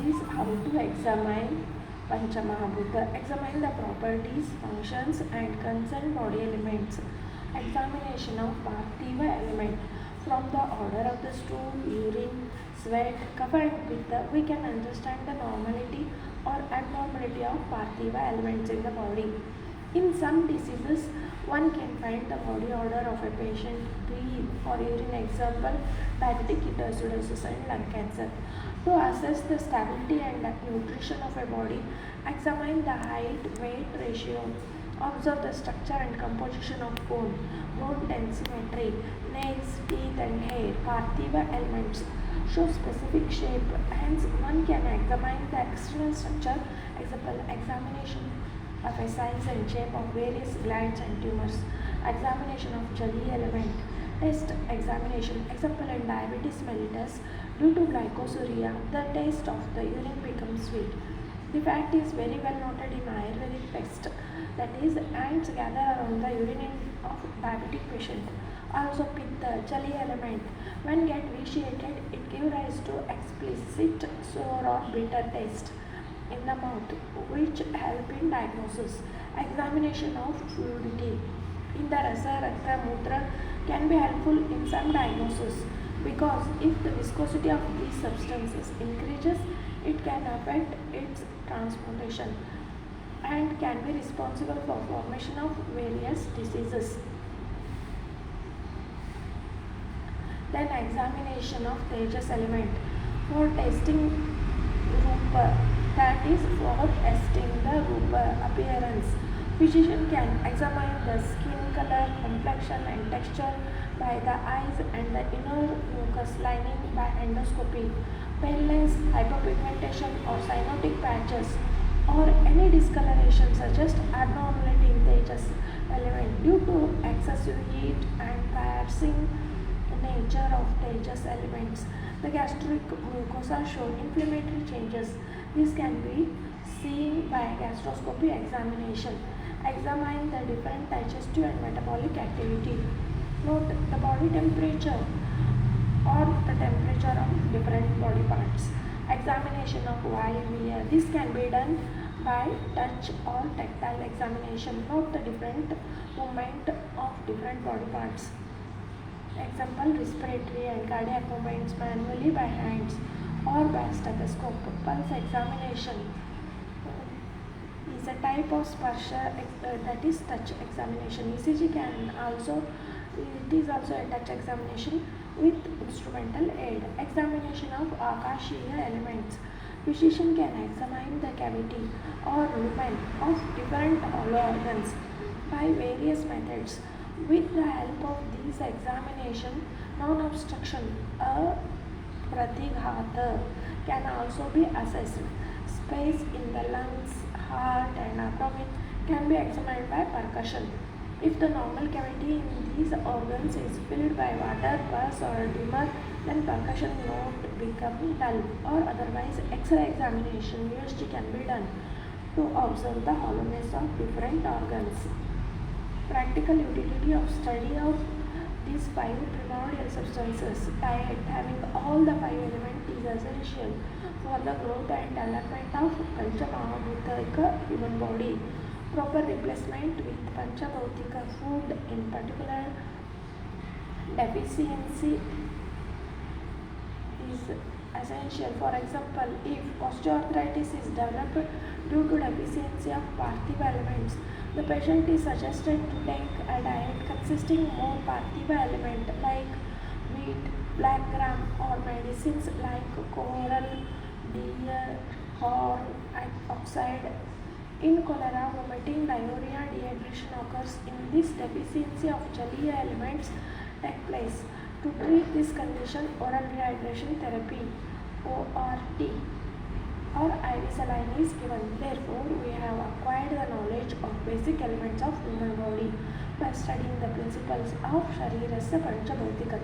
is how to examine panchamahabhuta. Examine the properties, functions and concerned body elements. Examination of parthiva element. From the order of the stool, urine, sweat, kapha and pitta, we can understand the normality or abnormality of parthiva elements in the body. In some diseases, one can find the body order of a patient for urine example, diabetic ketoacidosis and lung cancer. To assess the stability and nutrition of a body, examine the height, weight ratio, observe the structure and composition of bone density, nails, teeth and hair. Parthiva elements show specific shape, hence one can examine the external structure, example examination of a size and shape of various glands and tumors. Examination of jelly element. Taste examination. Example in diabetes mellitus, due to glycosuria, the taste of the urine becomes sweet. The fact is very well noted in Ayurvedic text, that is, ants gather around the urine of diabetic patient. Also, pitta, jelly element, when get vitiated, it gives rise to explicit sour or bitter taste in the mouth, which help in diagnosis. Examination of fluidity. In the rasa, rakta, mutra can be helpful in some diagnosis, because if the viscosity of these substances increases, it can affect its transportation and can be responsible for formation of various diseases. Then examination of tejas element for testing rupa, that is for testing the rupa appearance. Physician can examine the skin color, complexion and texture by the eyes and the inner mucous lining by endoscopy. Paleness, hyperpigmentation or cyanotic patches or any discoloration suggest abnormality in tejas element due to excessive heat and piercing nature of tejas elements. The gastric mucosa show inflammatory changes. This can be seen by gastroscopy examination. Examine the different digestive and metabolic activity. Note the body temperature or the temperature of different body parts. Examination of Vayavya. This can be done by touch or tactile examination. Note the different movement of different body parts. Example, respiratory and cardiac movements manually by hands or by stethoscope. Pulse examination is a type of sparsha, that is touch examination. ECG can also, it is also a touch examination with instrumental aid. Examination of akashiya elements. Physician can examine the cavity or lumen of different organs by various methods. With the help of these examination, non-obstruction, a pratighata, can also be assessed. Space in the lungs, heart and abdomen can be examined by percussion. If the normal cavity in these organs is filled by water, pus or tumor, then percussion note become dull, or otherwise X-ray examination USG can be done to observe the hollowness of different organs. Practical utility of study of these 5 primordial substances. Diet having all the 5 elements is essential for the growth and development of panchamahabhuta human body. Proper replacement with panchabhautika food, in particular deficiency, is essential. For example, if osteoarthritis is developed due to deficiency of parthiva elements, the patient is suggested to take a diet consisting more parthiva element like wheat, black gram or medicines like coral, deer, horn, oxide. In cholera, vomiting, diarrhea, dehydration occurs in this deficiency of Jaliya elements take place. To treat this condition, oral rehydration therapy (ORT) or IV saline is given. Therefore, we have acquired the knowledge of basic elements of human body by studying the principles of shareera panchamahabhuta.